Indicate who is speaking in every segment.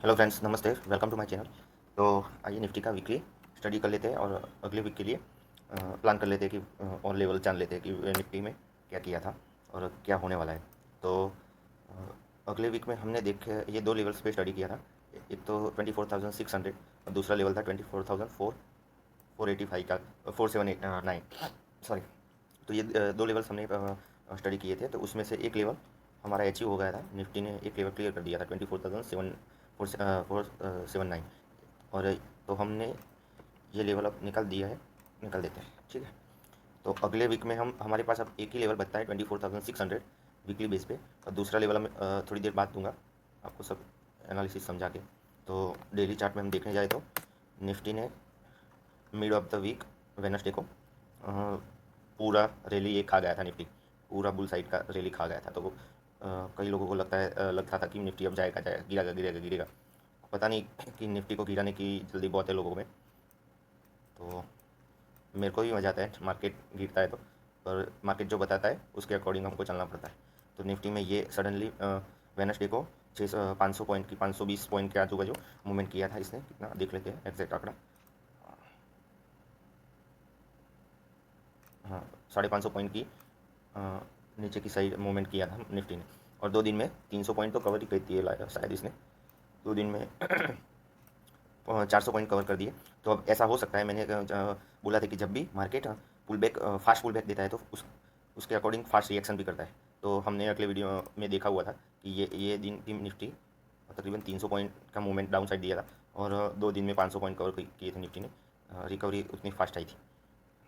Speaker 1: Hello friends, नमस्ते। Welcome to my channel. तो आइए निफ्टी का वीकली स्टडी कर लेते हैं और अगले वीक के लिए प्लान कर लेते हैं कि और लेवल जान लेते हैं कि निफ्टी में क्या किया था और क्या होने वाला है। तो अगले वीक में हमने देखे ये दो लेवल्स पे स्टडी किया था। एक तो 24,600 और दूसरा लेवल था 24,485 का 4789, सॉरी। तो ये दो लेवल्स हमने स्टडी किए थे। तो उसमें से एक लेवल हमारा अचीव हो गया था। निफ्टी ने एक लेवल क्लियर कर दिया था 24,749। और तो हमने ये लेवल अब निकाल देते हैं, ठीक है। तो अगले वीक में हम हमारे पास अब एक ही लेवल बचता है 24,600 वीकली बेस पे। और दूसरा लेवल हम थोड़ी देर बाद दूंगा आपको सब एनालिसिस समझा के। तो डेली चार्ट में हम देखने जाए तो निफ्टी ने mid of the week Wednesday को पूरा रैली ये खा गया था। निफ्टी पूरा बुल साइड का रैली खा गया था। तो कई लोगों को लगता था कि निफ्टी अब जाएगा, गिरेगा। पता नहीं कि निफ्टी को गिराने की जल्दी बहुत है लोगों में। तो मेरे को भी मज़ा आता है मार्केट गिरता है तो, पर मार्केट जो बताता है उसके अकॉर्डिंग हमको चलना पड़ता है। तो निफ्टी में ये सडनली वेनसडे को 500 पॉइंट की 520 पॉइंट के आजू बाजू मूवमेंट किया था इसने। कितना देख लेते हैं एग्जैक्ट आंकड़ा। हाँ, 550 पॉइंट की नीचे की साइड मूवमेंट किया था निफ्टी ने। और 2 दिन में 300 पॉइंट तो कवर ही करती है शायद इसने। 2 दिन में 400 पॉइंट कवर कर दिए। तो अब ऐसा हो सकता है, मैंने बोला था कि जब भी market pull back fast pull back देता है तो उसके अकॉर्डिंग फास्ट रिएक्शन भी करता है। तो हमने अगले वीडियो में देखा हुआ था कि ये दिन की निफ्टी तकरीबन 300 पॉइंट का मूवमेंट डाउन साइड दिया था। और 2 दिन में 500 पॉइंट कवर किए थे निफ्टी ने। रिकवरी उतनी फास्ट आई थी।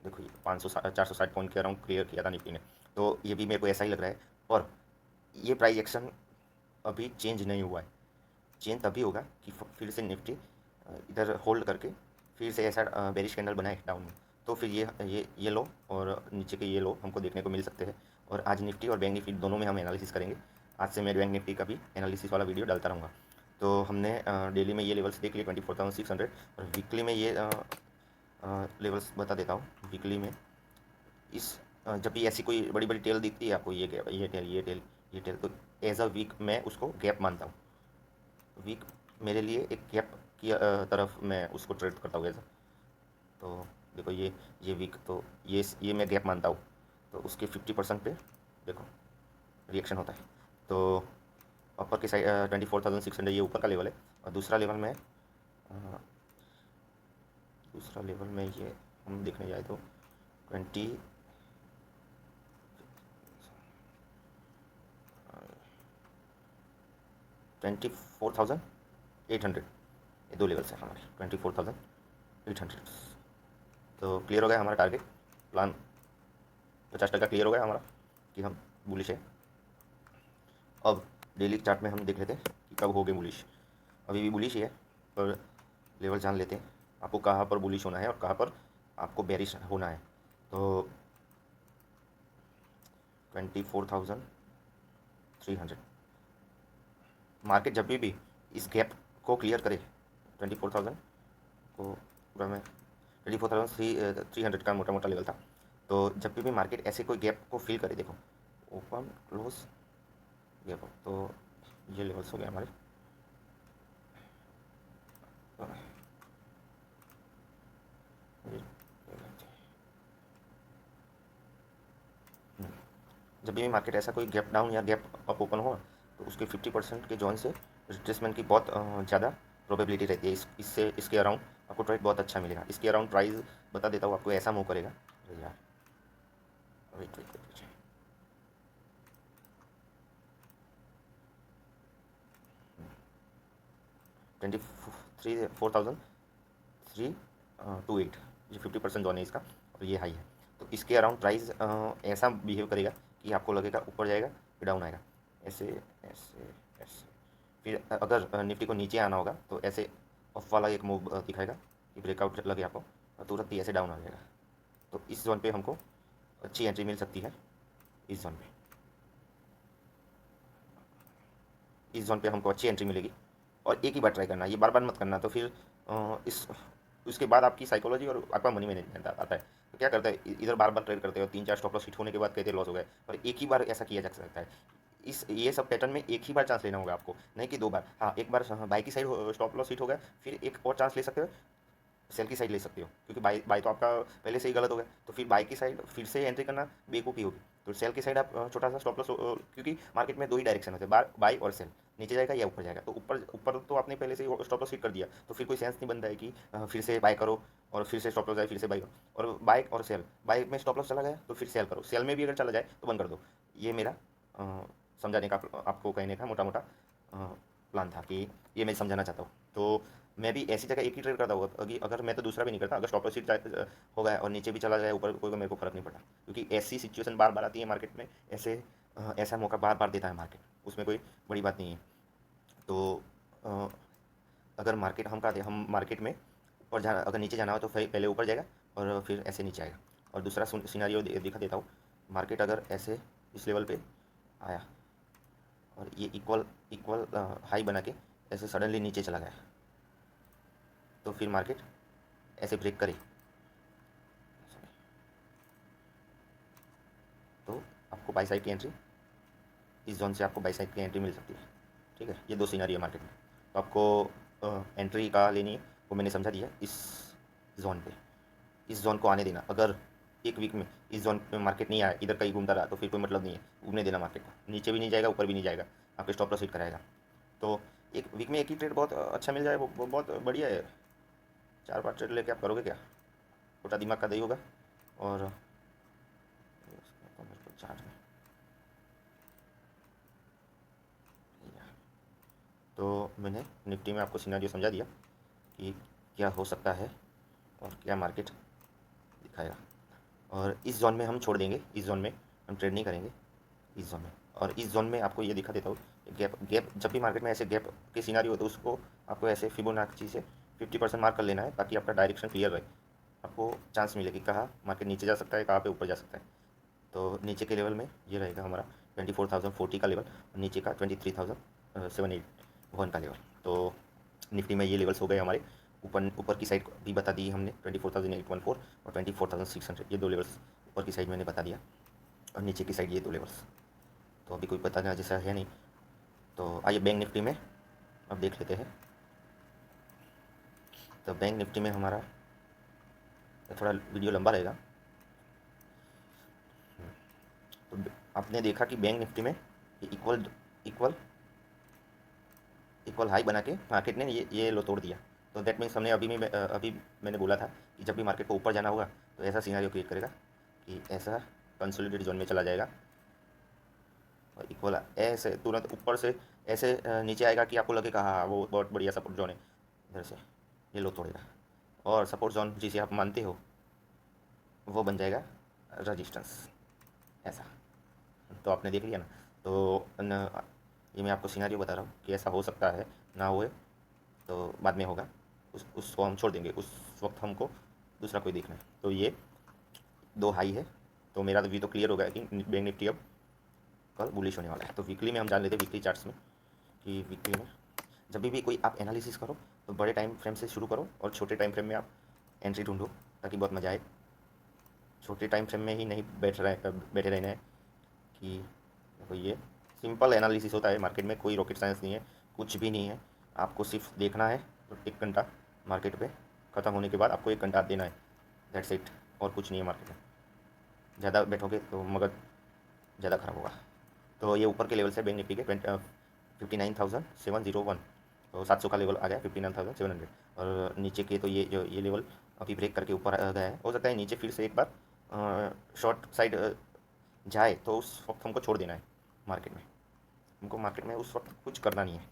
Speaker 1: देखो ये 460 पॉइंट के अराउंड क्लियर किया था निफ्टी ने। तो ये भी मेरे को ऐसा ही लग रहा है। और ये प्राइस एक्शन अभी चेंज नहीं हुआ है। चेंज तभी होगा कि फिर से निफ्टी इधर होल्ड करके फिर से ऐसा बेरिश कैंडल बनाए डाउन में। तो फिर ये लो और नीचे के ये लो हमको देखने को मिल सकते हैं। और आज निफ्टी और बैंक निफ्टी दोनों में हम एनालिसिस करेंगे। आज से मैं बैंक निफ्टी का भी एनालिसिस वाला वीडियो डालता रहूँगा। तो हमने डेली में ये लेवल्स देख लिए 24,600। और वीकली में ये लेवल्स बता देता हूँ। वीकली में इस जब भी ऐसी कोई बड़ी बड़ी टेल दिखती है आपको, ये टेल तो एज अ वीक मैं उसको गैप मानता हूँ। वीक मेरे लिए एक गैप की तरफ मैं उसको ट्रेड करता हूँ एज। तो देखो ये वीक तो ये मैं गैप मानता हूँ। तो उसके 50% पे देखो रिएक्शन होता है। तो अपर की साइड 24,600 ये ऊपर का लेवल है। और दूसरा लेवल में ये हम देखने जाए तो 24,800, ये दो लेवल्स हैं हमारे 24,800। तो क्लियर हो गया हमारा टारगेट प्लान। 50% क्लियर हो गया हमारा कि हम बुलिश है। अब डेली चार्ट में हम देख लेते हैं कि कब हो गए बुलिश। अभी भी बुलिश ही है, पर लेवल जान लेते हैं आपको कहाँ पर बुलिश होना है और कहाँ पर आपको बेरिश होना है। तो 24,300 मार्केट जब भी इस गैप को क्लियर करे, 24,000 को पूरा में 24,300 का मोटा मोटा लेवल था। तो जब भी मार्केट ऐसे कोई गैप को फिल करे, देखो ओपन क्लोज गैप अप, तो ये लेवल्स हो गए हमारे। जब भी मार्केट ऐसा कोई गैप डाउन या गैप अप ओपन हो तो उसके 50% के जोन से रिट्रेसमेंट की बहुत ज़्यादा प्रोबेबिलिटी रहती है। इससे इसके अराउंड आपको ट्रेड बहुत अच्छा मिलेगा। इसके अराउंड प्राइस बता देता हूँ आपको, ऐसा मूव करेगा। अरे यार, वेट वेट वेट 4,328, ये 50% जोन है इसका और ये हाई है। तो इसके अराउंड प्राइस ऐसा बिहेव करेगा कि आपको लगेगा ऊपर जाएगा फिर डाउन आएगा, ऐसे ऐसे ऐसे। फिर अगर निफ्टी को नीचे आना होगा तो ऐसे ऑफ वाला एक मूव दिखाएगा कि ब्रेकआउट लगे आपको और तुरंत ही ऐसे डाउन आ जाएगा। तो इस जोन पे हमको अच्छी एंट्री मिल सकती है। इस जोन पे इस जोन पे हमको अच्छी एंट्री मिलेगी। और एक ही बार ट्राई करना, ये बार बार मत करना। तो फिर इस उसके बाद आपकी साइकोलॉजी और आपका मनी मैनेजमेंट आता है। तो क्या करता है, इधर बार बार ट्रेड करते हो, 3-4 स्टॉप लॉस हिट होने के बाद कहते लॉस हो गए। और एक ही बार ऐसा किया जा सकता है। इस ये सब पैटर्न में एक ही बार चांस लेना होगा आपको, नहीं कि 2 बार। हाँ, एक बार बाई की साइड स्टॉप लॉस हिट हो गया, फिर एक और चांस ले सकते हो, सेल की साइड ले सकते हो, क्योंकि बाई बाई तो आपका पहले से ही गलत हो गया, तो फिर बाई की साइड फिर से एंट्री करना बेवकूफ़ी होगी। तो सेल की साइड आप छोटा सा स्टॉप लॉस, क्योंकि मार्केट में दो ही डायरेक्शन होते हैं, बाई और सेल, नीचे जाएगा या ऊपर जाएगा। तो ऊपर ऊपर तो आपने पहले से ही स्टॉप लॉस हिट कर दिया, तो फिर कोई सेंस नहीं बनता है कि फिर से बाय करो और फिर से स्टॉप लॉस जाए, फिर से बाई करो। और बाय और सेल, बाय में स्टॉप लॉस चला गया तो फिर सेल करो, सेल में भी अगर चला जाए तो बंद कर दो। ये मेरा समझाने का, आपको कहने का मोटा मोटा प्लान था कि ये मैं समझाना चाहता हूँ। तो मैं भी ऐसी जगह एक ही ट्रेड करता हूँ, अगर मैं तो दूसरा भी नहीं करता। अगर स्टॉप लॉस हिट हो गया और नीचे भी चला जाए ऊपर, कोई मेरे को फर्क नहीं पड़ता, क्योंकि ऐसी सिचुएशन बार बार आती है मार्केट में, ऐसा मौका बार बार देता है मार्केट, उसमें कोई बड़ी बात नहीं है। तो अ, अगर मार्केट हम मार्केट में ऊपर जाना, अगर नीचे जाना हो तो पहले ऊपर जाएगा और फिर ऐसे नीचे आएगा। और दूसरा सिनारियो दिखा देता हूँ। मार्केट अगर ऐसे इस लेवल पे आया और ये इक्वल इक्वल हाई बना के ऐसे सडनली नीचे चला गया, तो फिर मार्केट ऐसे ब्रेक करे तो आपको बाई साइड की एंट्री, इस जोन से आपको बाई साइड की एंट्री मिल सकती है। ठीक है, ये दो सीनारी है मार्केट में। तो आपको एंट्री का लेनी है, वो मैंने समझा दिया। इस जोन पे, इस जोन को आने देना। अगर एक वीक में इस जोन पे मार्केट नहीं आया, इधर कहीं घूमता रहा, तो फिर कोई मतलब नहीं है घूमने देना मार्केट को। नीचे भी नहीं जाएगा, ऊपर भी नहीं जाएगा, आपके स्टॉप लॉस हिट कराएगा। तो एक वीक में एक ही ट्रेड बहुत अच्छा मिल जाए, वो बहुत बढ़िया है। 4-5 ट्रेड लेके आप करोगे क्या? छोटा दिमाग का दही होगा। और चार्ट में तो मैंने निफ्टी में आपको सिनेरियो समझा दिया कि क्या हो सकता है और क्या मार्केट दिखाएगा। और इस जोन में हम छोड़ देंगे, इस जोन में हम ट्रेड नहीं करेंगे, इस जोन में। और इस जोन में आपको ये दिखा देता हूँ, गैप गैप जब भी मार्केट में ऐसे गैप की सिनारी हो तो उसको आपको ऐसे फिबोनाची से 50% मार्क कर लेना है, ताकि आपका डायरेक्शन क्लियर रहे, आपको चांस मिले कि कहाँ मार्केट नीचे जा सकता है, कहाँ पे ऊपर जा सकता है। तो नीचे के लेवल में ये रहेगा हमारा 24,040 का लेवल, और नीचे का 23,781 का लेवल। तो निफ्टी में ये लेवल्स हो गए हमारे। ऊपर ऊपर की साइड भी बता दी हमने, 24,814 और 24,600, ये दो लेवल्स ऊपर की साइड मैंने बता दिया, और नीचे की साइड ये दो लेवल्स। तो अभी कोई बताना जैसा है नहीं। तो आइए बैंक निफ्टी में अब देख लेते हैं। तो बैंक निफ्टी में हमारा थोड़ा वीडियो लंबा रहेगा। तो आपने देखा कि बैंक निफ्टी में इक्वल इक्वल इक्वल हाई बना के मार्केट ने ये लो तोड़ दिया। तो दैट मीन्स हमने अभी मैंने बोला था कि जब भी मार्केट को ऊपर जाना होगा तो ऐसा सिनेरियो क्रिएट करेगा कि ऐसा कंसोलिडेटेड जोन में चला जाएगा, और इक्वल ऐसे तुरंत ऊपर से ऐसे नीचे आएगा कि आपको लगे हाँ वो बहुत बढ़िया सपोर्ट जोन है, इधर से ये लो तोड़ेगा, और सपोर्ट जोन जिसे आप मानते हो वो बन जाएगा रजिस्टेंस, ऐसा। तो आपने देख लिया ना। तो ये मैं आपको सिनेरियो बता रहा हूँ कि ऐसा हो सकता है, ना हुए तो बाद में होगा, उसको हम छोड़ देंगे, उस वक्त हमको दूसरा कोई देखना है। तो ये दो हाई है, तो मेरा तो तो क्लियर हो गया कि बैंक निफ्टी अब कल बुलिश होने वाला है। तो वीकली में हम जान लेते हैं, वीकली चार्ट्स में, कि वीकली में जब भी कोई आप एनालिसिस करो तो बड़े टाइम फ्रेम से शुरू करो, और छोटे टाइम फ्रेम में आप एंट्री ढूंढो, ताकि बहुत मज़ा आए। छोटे टाइम फ्रेम में ही नहीं बैठे रहना है कि देखो ये सिंपल एनालिसिस होता है मार्केट में, कोई रॉकेट साइंस नहीं है, कुछ भी नहीं है। आपको सिर्फ देखना है, तो 1 घंटा मार्केट पे ख़त्म होने के बाद आपको 1 घंटा देना है, दैट्स इट। और कुछ नहीं है मार्केट में। ज़्यादा बैठोगे तो मगज ज़्यादा खराब होगा। तो ये ऊपर के लेवल से बैंक निफ्टी के 59,701, तो 700 का लेवल आ गया 59,700। और नीचे के तो ये लेवल अभी ब्रेक करके ऊपर आ गया है। हो सकता है नीचे फिर से एक बार शॉर्ट साइड जाए, तो उस वक्त हमको छोड़ देना है मार्केट में। हमको मार्केट में उस वक्त कुछ करना नहीं है।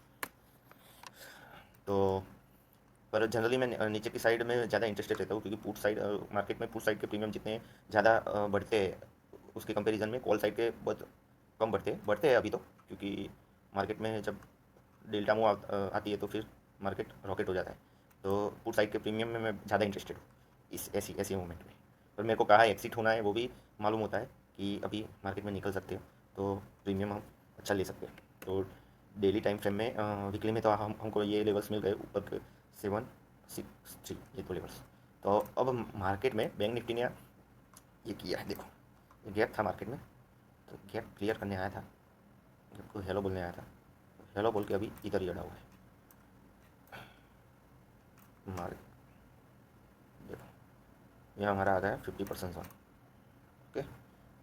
Speaker 1: तो पर जनरली मैं नीचे की साइड में ज़्यादा इंटरेस्टेड रहता हूँ, क्योंकि पुट साइड मार्केट में पुट साइड के प्रीमियम जितने ज़्यादा बढ़ते हैं, उसके कंपैरिजन में कॉल साइड के बहुत कम बढ़ते हैं अभी तो, क्योंकि मार्केट में जब डेल्टा मूव आती है तो फिर मार्केट रॉकेट हो जाता है। तो पुट साइड के प्रीमियम में मैं ज़्यादा इंटरेस्टेड हूँ इस ऐसी ऐसी मोमेंट में। पर मेरे को कहाँ एक्सिट होना है वो भी मालूम होता है कि अभी मार्केट में निकल सकते हो, तो प्रीमियम हम अच्छा ले सकते हैं। तो डेली टाइम फ्रेम में वीकली में तो हमको ये लेवल्स मिल गए ऊपर के 763, ये दो लेवल्स। तो अब मार्केट में बैंक निफ्टी ने ये किया है, देखो ये गैप था मार्केट में, तो गैप क्लियर करने आया था, आपको हेलो बोलने आया था, हेलो बोल के अभी इधर ही अड़ा हुआ है। मार देखो, ये हमारा आ गया 50% जोन। ओके,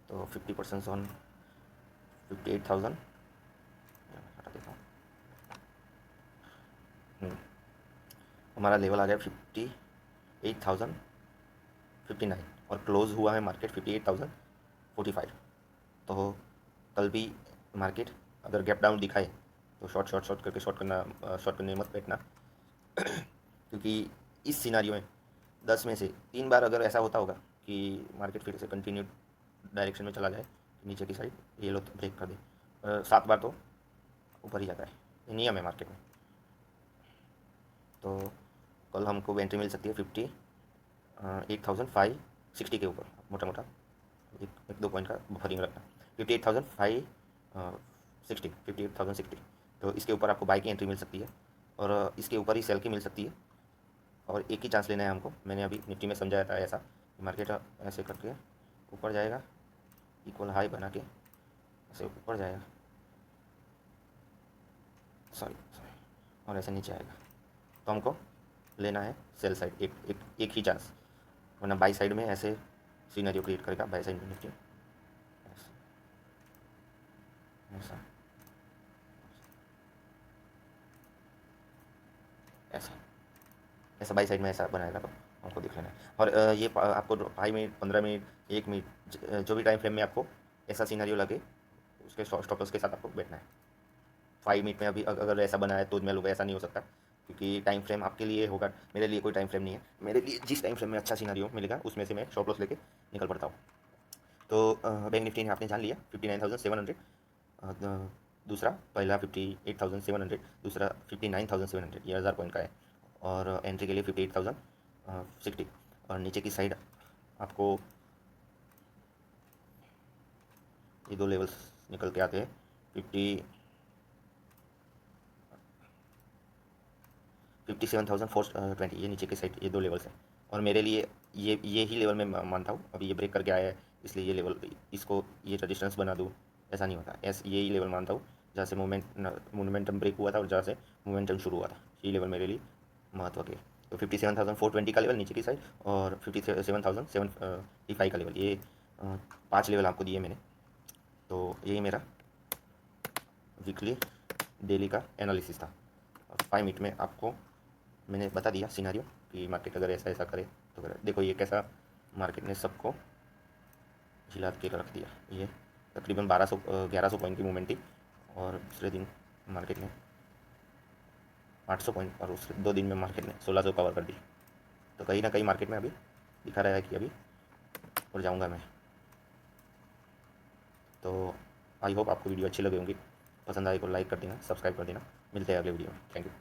Speaker 1: तो 50% जोन 58,000 हटा देता हूँ। हमारा लेवल आ गया 58,059 और क्लोज हुआ है मार्केट 58,045। तो कल भी मार्केट अगर गैप डाउन दिखाए तो शॉर्ट शॉर्ट शॉर्ट करके शॉर्ट करना, शॉर्ट करने मत बैठना, क्योंकि इस सिनारियो में 10 में से 3 बार अगर ऐसा होता होगा कि मार्केट फिर से कंटिन्यू डायरेक्शन में चला जाए नीचे की साइड, ये लो तो ब्रेक कर दे, 7 बार तो ऊपर ही जाता है, ये नियम है मार्केट में। तो कल हमको एंट्री मिल सकती है 58,560 के ऊपर, मोटा मोटा एक दो पॉइंट का बफरिंग रखना। 58,560 तो इसके ऊपर आपको बाई की एंट्री मिल सकती है और इसके ऊपर ही सेल की मिल सकती है, और एक ही चांस लेना है हमको। मैंने अभी निफ्टी में समझाया था ऐसा, मार्केट ऐसे करके ऊपर जाएगा, इक्वल हाई बना के ऐसे ऊपर जाएगा, सॉरी सॉरी, और ऐसे नीचे आएगा। तो हमको लेना है सेल साइड, एक ही चांस, वरना बाई साइड में ऐसे सीनरियो क्रिएट करेगा, बाई साइड में निफ्टी ऐसा ऐसा ऐसा ऐसा बाई साइड में ऐसा बनाएगा, तो आपको दिख लेना है। और ये आपको 5 मिनट 15 मिनट 1 मिनट जो भी टाइम फ्रेम में आपको ऐसा सीनरियो लगे उसके स्टॉप लॉस के साथ आपको बैठना है। 5 मिनट में अभी अगर ऐसा बना है तो मैं लोग ऐसा नहीं हो सकता, क्योंकि टाइम फ्रेम आपके लिए होगा, मेरे लिए कोई टाइम फ्रेम नहीं है। मेरे लिए जिस टाइम फ्रेम में अच्छा सीनरियो मिलेगा उसमें से मैं स्टॉप लॉस लेके निकल पड़ता हूँ। तो बैंक निफ्टी ने आपने जान लिया 59,700, दूसरा पहला 58,700, दूसरा 59,700, ये 1000 पॉइंट का है। और एंट्री के लिए 58,060, और नीचे की साइड आपको ये दो लेवल्स निकल के आते हैं 57,420, ये नीचे की साइड, ये दो लेवल्स हैं। और मेरे लिए ये ही लेवल मैं मानता हूँ, अभी ये ब्रेक करके आया है इसलिए ये लेवल, इसको ये रजिस्टेंस बना दूँ, ऐसा नहीं होता। यही लेवल मानता हूँ जहाँ से मोमेंटम ब्रेक हुआ था और जहाँ से मोमेंटम शुरू हुआ था, ये लेवल मेरे लिए महत्व के। तो 57,420 का लेवल नीचे की साइड, और 57,755 का लेवल, ये 5 लेवल आपको दिए मैंने। तो यही मेरा वीकली डेली का एनालिसिस था। 5 मिनट में आपको मैंने बता दिया सिनारियो कि मार्केट अगर ऐसा ऐसा करे तो करे। देखो ये कैसा मार्केट ने सबको हिला के रख दिया, ये तकरीबन 1100 पॉइंट की मूवमेंट थी, और दूसरे दिन मार्केट ने 800 पॉइंट, और उस 2 दिन में मार्केट ने 1600 कवर कर दी। तो कहीं ना कहीं मार्केट में अभी दिखा रहा है कि अभी और जाऊँगा मैं। तो आई होप आपको वीडियो अच्छी लगी होंगी, पसंद आए तो लाइक कर देना, सब्सक्राइब कर देना। मिलते हैं अगले वीडियो में, थैंक यू।